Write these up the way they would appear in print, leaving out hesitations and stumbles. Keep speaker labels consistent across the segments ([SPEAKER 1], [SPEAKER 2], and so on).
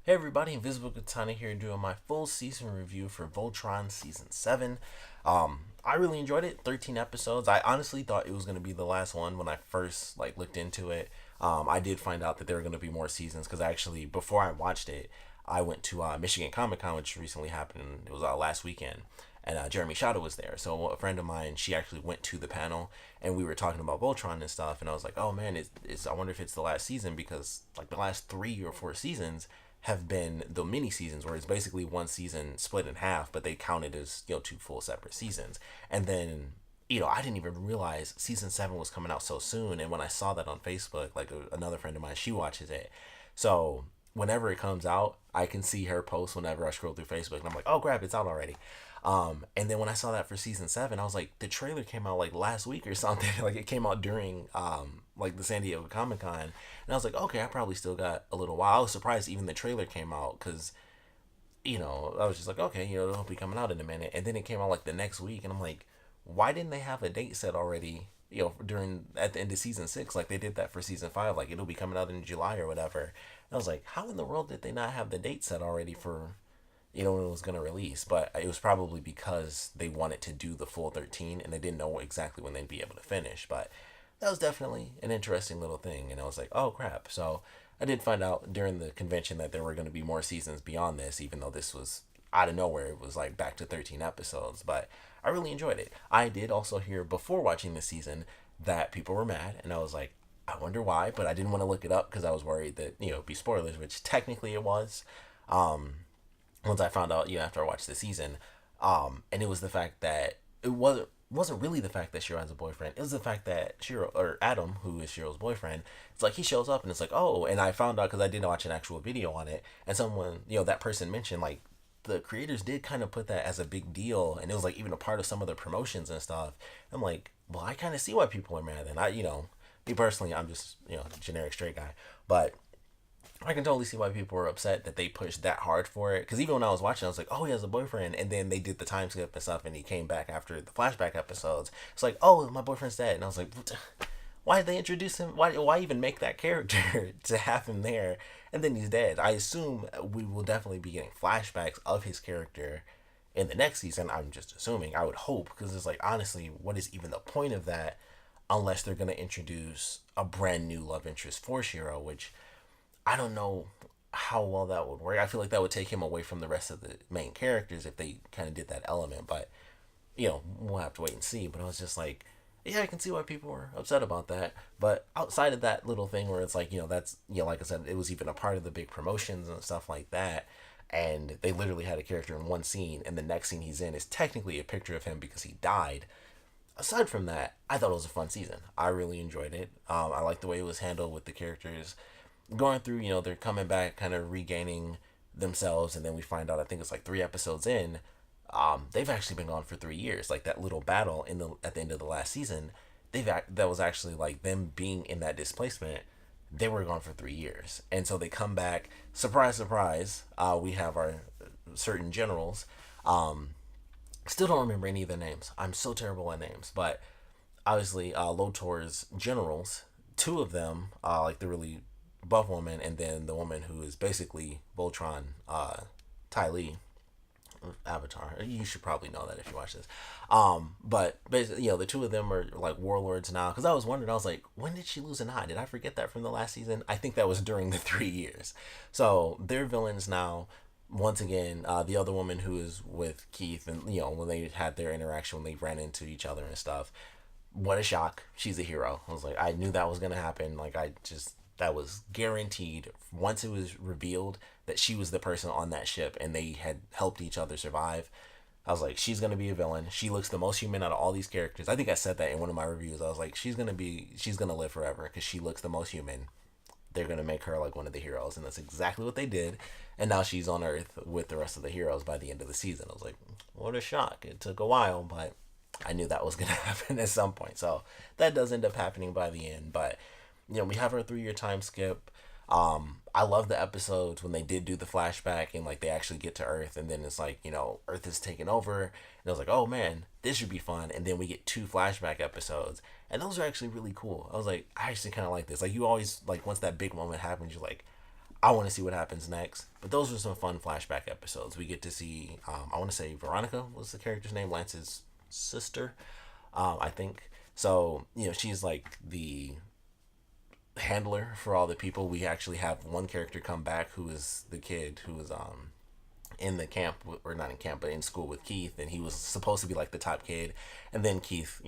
[SPEAKER 1] Hey everybody, Invisiblekatana here doing my full season review for Voltron Season 7. I really enjoyed it, 13 episodes. I honestly thought it was going to be the last one when I first looked into it. I did find out that there were going to be more seasons because actually, before I watched it, I went to Michigan Comic Con, which recently happened. It was last weekend. And Jeremy Shadow was there. So a friend of mine, she actually went to the panel, and we were talking about Voltron and stuff. And I was like, "Oh man, I wonder if it's the last season because like the last 3 or 4 seasons have been the mini seasons where it's basically one season split in half, but they counted as two full separate seasons. And then I didn't even realize season 7 was coming out so soon. And when I saw that on Facebook, another friend of mine, she watches it, so whenever it comes out, I can see her post whenever I scroll through Facebook, and I'm like, oh crap, it's out already. And then when I saw that for season 7, I was like, the trailer came out like last week or something. Like it came out during the San Diego Comic Con, and I was like, okay, I probably still got a little while. I was surprised even the trailer came out because I was just like, okay, it'll be coming out in a minute. And then it came out like the next week, and I'm like, why didn't they have a date set already? During at the end of season 6, like they did that for season 5, like it'll be coming out in July or whatever. And I was like, how in the world did they not have the date set already for when it was going to release? But it was probably because they wanted to do the full 13 and they didn't know exactly when they'd be able to finish. But that was definitely an interesting little thing. And I was like, oh crap. So I did find out during the convention that there were going to be more seasons beyond this, even though this was out of nowhere. It was like back to 13 episodes. But I really enjoyed it. I did also hear before watching the season that people were mad. And I was like, I wonder why. But I didn't want to look it up because I was worried that, it'd be spoilers, which technically it was. Once I found out, after I watched the season, and it was the fact that it wasn't really the fact that Shiro has a boyfriend. It was the fact that Shiro, or Adam, who is Shiro's boyfriend, it's like he shows up and it's like, oh, and I found out because I did watch an actual video on it, and someone, that person mentioned like the creators did kind of put that as a big deal, and it was like even a part of some of the promotions and stuff. I'm like, well, I kind of see why people are mad. And me personally, I'm just generic straight guy, but I can totally see why people were upset that they pushed that hard for it. Because even when I was watching, I was like, oh, he has a boyfriend. And then they did the time skip and stuff, and he came back after the flashback episodes. It's like, oh, my boyfriend's dead. And I was like, why did they introduce him? Why even make that character to have him there? And then he's dead. I assume we will definitely be getting flashbacks of his character in the next season. I'm just assuming. I would hope. Because it's like, honestly, what is even the point of that unless they're going to introduce a brand new love interest for Shiro, which I don't know how well that would work. I feel like that would take him away from the rest of the main characters if they kind of did that element. But, we'll have to wait and see. But I was just like, yeah, I can see why people were upset about that. But outside of that little thing where it's like, that's, like I said, it was even a part of the big promotions and stuff like that. And they literally had a character in one scene, and the next scene he's in is technically a picture of him because he died. Aside from that, I thought it was a fun season. I really enjoyed it. I liked the way it was handled with the characters going through, they're coming back, kind of regaining themselves, and then we find out, I think it's like 3 episodes in, they've actually been gone for 3 years. Like that little battle at the end of the last season, that was actually like them being in that displacement. They were gone for 3 years, and so they come back. Surprise, surprise. We have our certain generals. Still don't remember any of their names. I'm so terrible at names, but obviously, Lotor's generals. Two of them, like the really buff woman, and then the woman who is basically Voltron, Ty Lee, Avatar. You should probably know that if you watch this. But basically, the two of them are like warlords now. Because I was wondering, I was like, when did she lose an eye? Did I forget that from the last season? I think that was during the 3 years. So they're villains now. Once again, the other woman who is with Keith, and when they had their interaction, when they ran into each other and stuff. What a shock! She's a hero. I was like, I knew that was gonna happen. Like that was guaranteed once it was revealed that she was the person on that ship and they had helped each other survive. I was like, she's going to be a villain. She looks the most human out of all these characters. I think I said that in one of my reviews. I was like, she's going to live forever because she looks the most human. They're going to make her like one of the heroes. And that's exactly what they did. And now she's on Earth with the rest of the heroes by the end of the season. I was like, what a shock. It took a while, but I knew that was going to happen at some point. So that does end up happening by the end. But we have our 3 year time skip. I love the episodes when they did do the flashback and like they actually get to Earth, and then it's like, Earth is taken over, and I was like, oh man, this should be fun. And then we get 2 flashback episodes, and those are actually really cool. I was like, I actually kind of like this. Like you always, like once that big moment happens, you're like, I want to see what happens next. But those were some fun flashback episodes. We get to see, I want to say Veronica was the character's name, Lance's sister, I think. So, she's like the handler for all the people. We actually have one character come back who is the kid who was in the camp, or not in camp, but in school with Keith, and he was supposed to be like the top kid. And then Keith,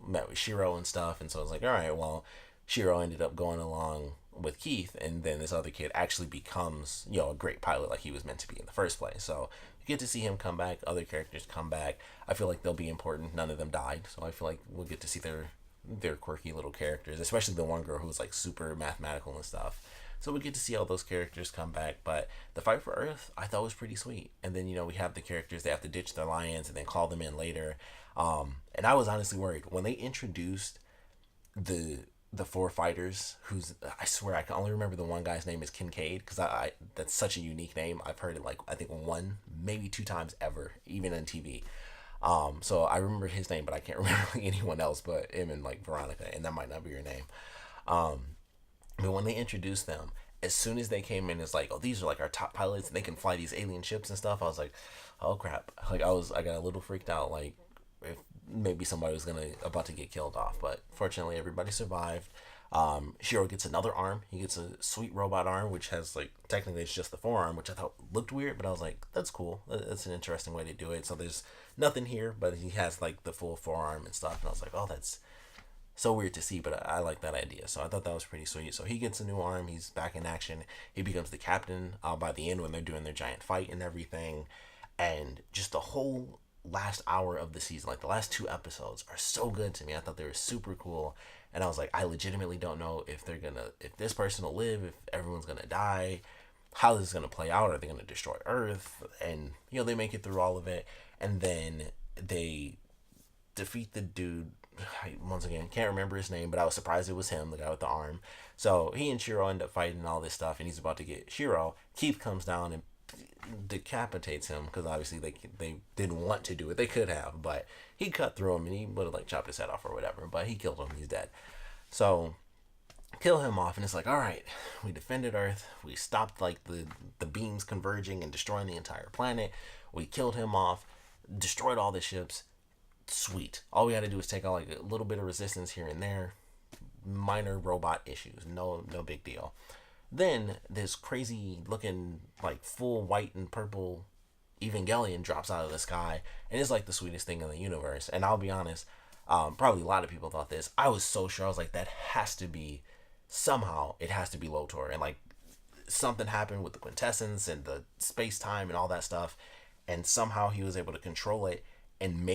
[SPEAKER 1] met with Shiro and stuff, and so I was like, all right, well, Shiro ended up going along with Keith, and then this other kid actually becomes, a great pilot like he was meant to be in the first place. So you get to see him come back, other characters come back. I feel like they'll be important. None of them died, so I feel like we'll get to see their quirky little characters, especially the one girl who's like super mathematical and stuff. So we get to see all those characters come back. But the fight for Earth, I thought was pretty sweet. And then, we have the characters, they have to ditch their lions and then call them in later. And I was honestly worried when they introduced the four fighters, who's, I swear I can only remember the one guy's name is Kincaid, because I that's such a unique name. I've heard it like I think one, maybe two times ever, even on TV. So I remember his name, but I can't remember like anyone else but him and like Veronica, and that might not be your name. But when they introduced them, as soon as they came in, it's like, oh, these are like our top pilots, and they can fly these alien ships and stuff. I was like, oh crap! Like I got a little freaked out, like if maybe somebody was about to get killed off. But fortunately, everybody survived. Shiro gets another arm. He gets a sweet robot arm, which has like technically it's just the forearm, which I thought looked weird, but I was like, that's cool. That's an interesting way to do it. So there's nothing here, but he has like the full forearm and stuff. And I was like, oh, that's so weird to see, but I like that idea. So I thought that was pretty sweet. So he gets a new arm. He's back in action. He becomes the captain by the end when they're doing their giant fight and everything. And just the whole last hour of the season, like the last two episodes, are so good to me. I thought they were super cool. And I was like, I legitimately don't know if this person will live, if everyone's gonna die, how this is gonna play out. Are they gonna destroy Earth? And they make it through all of it, and then they defeat the dude. I, once again, can't remember his name, but I was surprised it was him, the guy with the arm. So he and Shiro end up fighting all this stuff, and he's about to get Shiro. Keith comes down and decapitates him, because obviously they didn't want to do it. They could have, but he cut through him, and he would have like chopped his head off or whatever. But he killed him. He's dead. So kill him off, and it's like, all right, we defended Earth. We stopped like the beams converging and destroying the entire planet. We killed him off, destroyed all the ships. Sweet. All we had to do is take out like a little bit of resistance here and there. Minor robot issues. No big deal. Then this crazy looking like full white and purple Evangelion drops out of the sky, and it's like the sweetest thing in the universe. And I'll be honest, probably a lot of people thought this. I was so sure. I was like, that has to be, somehow it has to be Lotor, and like something happened with the quintessence and the space time and all that stuff, and somehow he was able to control it and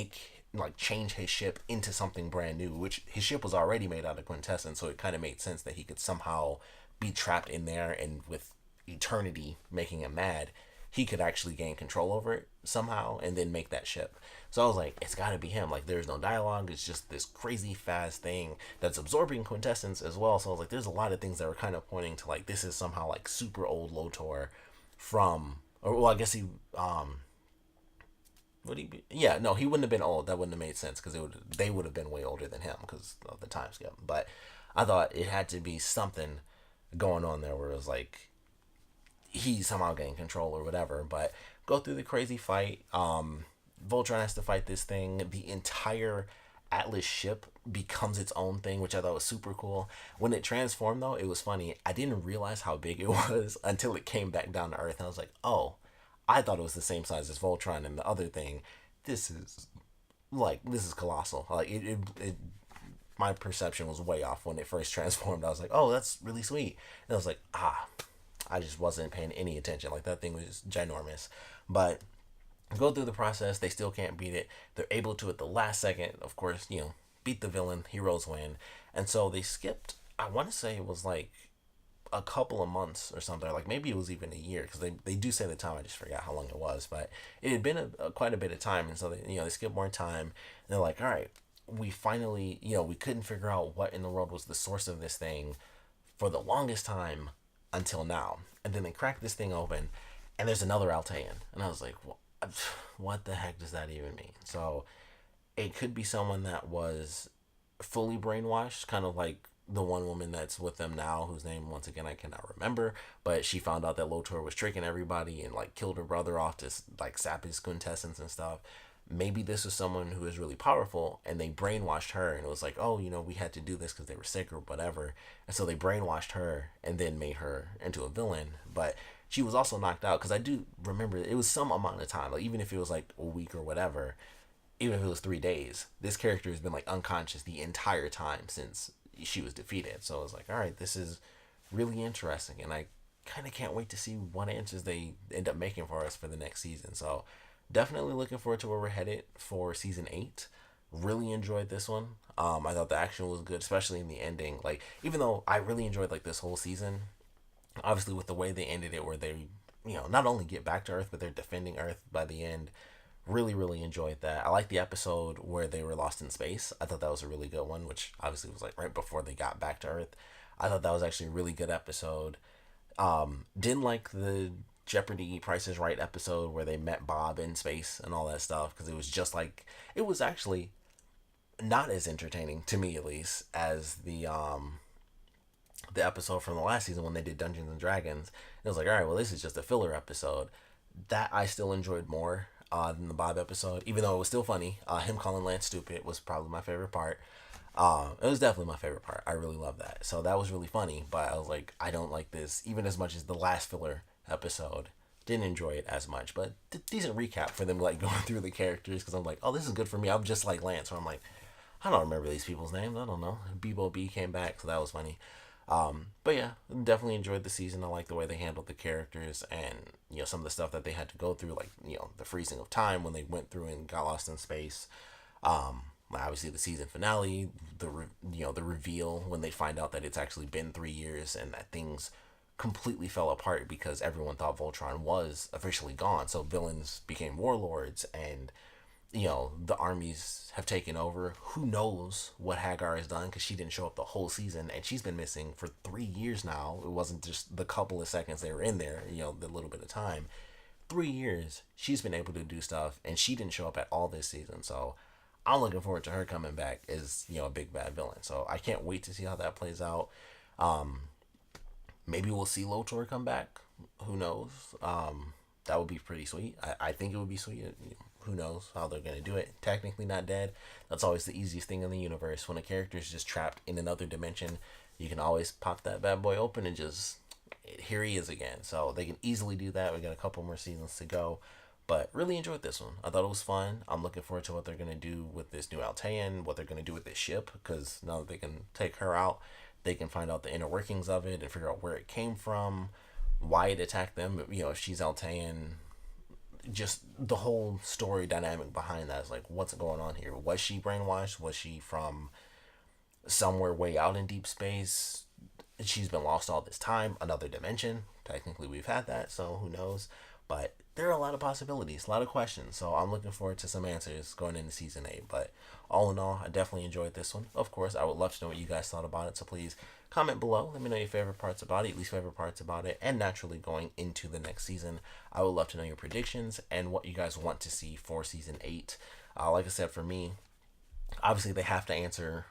[SPEAKER 1] change his ship into something brand new, which his ship was already made out of quintessence, so it kind of made sense that he could somehow be trapped in there, and with eternity making him mad, he could actually gain control over it somehow and then make that ship. So I was like, it's got to be him. Like, there's no dialogue. It's just this crazy fast thing that's absorbing quintessence as well. So I was like, there's a lot of things that were kind of pointing to like, this is somehow like super old Lotor from, or well, I guess he would he be? Yeah, no, he wouldn't have been old. That wouldn't have made sense, because they would have been way older than him because of the time skip. But I thought it had to be something going on there where it was like he somehow gained control or whatever. But go through the crazy fight. Voltron has to fight this thing. The entire Atlas ship becomes its own thing, which I thought was super cool. When it transformed, though, it was funny. I didn't realize how big it was until it came back down to Earth, and I was like, oh, I thought it was the same size as Voltron and the other thing. This is colossal. Like it my perception was way off when it first transformed. I was like, oh, that's really sweet. And I was like, I just wasn't paying any attention. Like, that thing was ginormous. But go through the process, they still can't beat it. They're able to at the last second, of course, beat the villain, heroes win. And so they skipped, I want to say it was like a couple of months or something, like maybe it was even a year, because they do say the time. I just forgot how long it was, but it had been quite a bit of time. And so they skipped more time, and they're like, all right, we finally, we couldn't figure out what in the world was the source of this thing for the longest time until now. And then they cracked this thing open, and there's another Altean, and I was like, what the heck does that even mean? So it could be someone that was fully brainwashed, kind of like the one woman that's with them now, whose name once again I cannot remember, but she found out that Lotor was tricking everybody and like killed her brother off to like sap his quintessence and stuff. Maybe this was someone who is really powerful and they brainwashed her, and it was like, oh, we had to do this because they were sick or whatever, and so they brainwashed her and then made her into a villain. But she was also knocked out, because I do remember it was some amount of time, like even if it was like a week or whatever, even if it was 3 days, this character has been like unconscious the entire time since she was defeated. So I was like, all right, this is really interesting, and I kind of can't wait to see what answers they end up making for us for the next season. So definitely looking forward to where we're headed for season 8. Really enjoyed this one. I thought the action was good, especially in the ending. Like, even though I really enjoyed like this whole season, obviously with the way they ended it, where they, not only get back to Earth, but they're defending Earth by the end. Really, really enjoyed that. I like the episode where they were lost in space. I thought that was a really good one, which obviously was like right before they got back to Earth. I thought that was actually a really good episode. Didn't like the Jeopardy Price is Right episode where they met Bob in space and all that stuff, because it was just like, it was actually not as entertaining to me, at least, as the episode from the last season when they did Dungeons and Dragons. It was like, all right, well, this is just a filler episode. That I still enjoyed more than the Bob episode, even though it was still funny. Him calling Lance stupid was probably my favorite part. It was definitely my favorite part. I really love that. So that was really funny, but I was like, I don't like this even as much as the last filler episode. Didn't enjoy it as much, but decent recap for them like going through the characters, because I'm like, oh, this is good for me. I'm just like Lance, so I'm like, I don't remember these people's names. I don't know. Bebo B came back, so that was funny. But yeah, definitely enjoyed the season. I like the way they handled the characters, and some of the stuff that they had to go through, like the freezing of time when they went through and got lost in space. Obviously the season finale, the reveal when they find out that it's actually been 3 years and that things completely fell apart because everyone thought Voltron was officially gone. So villains became warlords, and the armies have taken over. Who knows what Hagar has done, because she didn't show up the whole season, and she's been missing for 3 years now. It wasn't just the couple of seconds they were in there, the little bit of time. 3 years she's been able to do stuff, and she didn't show up at all this season. So I'm looking forward to her coming back as a big bad villain. So I can't wait to see how that plays out. Maybe we'll see Lotor come back. Who knows? That would be pretty sweet. I think it would be sweet. Who knows how they're going to do it. Technically not dead. That's always the easiest thing in the universe. When a character is just trapped in another dimension, you can always pop that bad boy open and just, here he is again. So they can easily do that. We got a couple more seasons to go. But really enjoyed this one. I thought it was fun. I'm looking forward to what they're going to do with this new Altean, what they're going to do with this ship, because now that they can take her out, they can find out the inner workings of it and figure out where it came from, why it attacked them. If she's Altean, just the whole story dynamic behind that is like, what's going on here? Was she brainwashed? Was she from somewhere way out in deep space? She's been lost all this time. Another dimension. Technically, we've had that, so who knows? But there are a lot of possibilities, a lot of questions. So I'm looking forward to some answers going into season 8. But all in all, I definitely enjoyed this one. Of course, I would love to know what you guys thought about it. So please comment below. Let me know your favorite parts about it, least favorite parts about it. And naturally, going into the next season, I would love to know your predictions and what you guys want to see for season 8. Like I said, for me, obviously they have to answer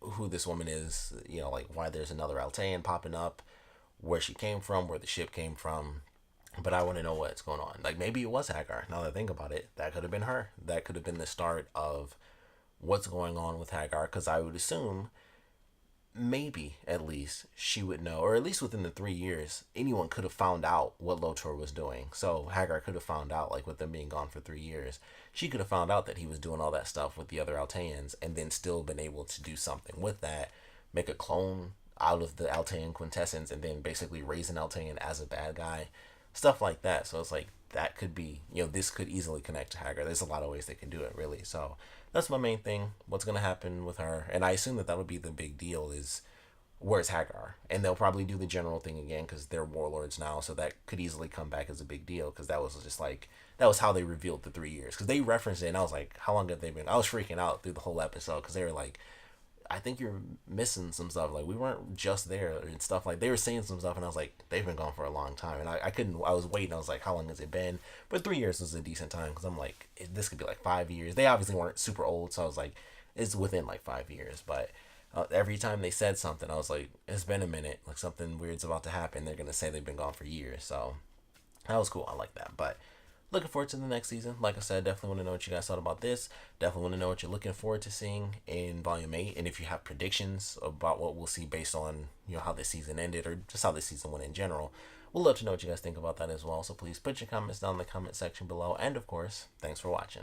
[SPEAKER 1] who this woman is, like why there's another Altean popping up, where she came from, where the ship came from. But I want to know what's going on. Like, maybe it was Hagar. Now that I think about it, that could have been her. That could have been the start of what's going on with Hagar, because I would assume maybe at least she would know, or at least within the 3 years, anyone could have found out what Lotor was doing. So Hagar could have found out, like with them being gone for 3 years, she could have found out that he was doing all that stuff with the other Alteans, and then still been able to do something with that, make a clone out of the Altean quintessence, and then basically raise an Altean as a bad guy. Stuff like that. So it's like, that could be, this could easily connect to Hagar. There's a lot of ways they can do it, really. So that's my main thing. What's going to happen with her? And I assume that that'll be the big deal, is where's Hagar? And they'll probably do the general thing again, because they're warlords now. So that could easily come back as a big deal, because that was just like, that was how they revealed the 3 years. Because they referenced it, and I was like, how long have they been? I was freaking out through the whole episode, because they were like, I think you're missing some stuff. Like, we weren't just there and stuff. Like, they were saying some stuff, and I was like, they've been gone for a long time. And I was waiting. I was like, how long has it been? But 3 years was a decent time, because I'm like, this could be like 5 years. They obviously weren't super old, so I was like, it's within like 5 years. But Every time they said something, I was like, it's been a minute. Like something weird's about to happen. They're gonna say they've been gone for years. So that was cool. I like that. But looking forward to the next season. Like I said, definitely want to know what you guys thought about this. Definitely want to know what you're looking forward to seeing in Volume 8. And if you have predictions about what we'll see based on, how this season ended or just how this season went in general. We'd love to know what you guys think about that as well. So please put your comments down in the comment section below. And of course, thanks for watching.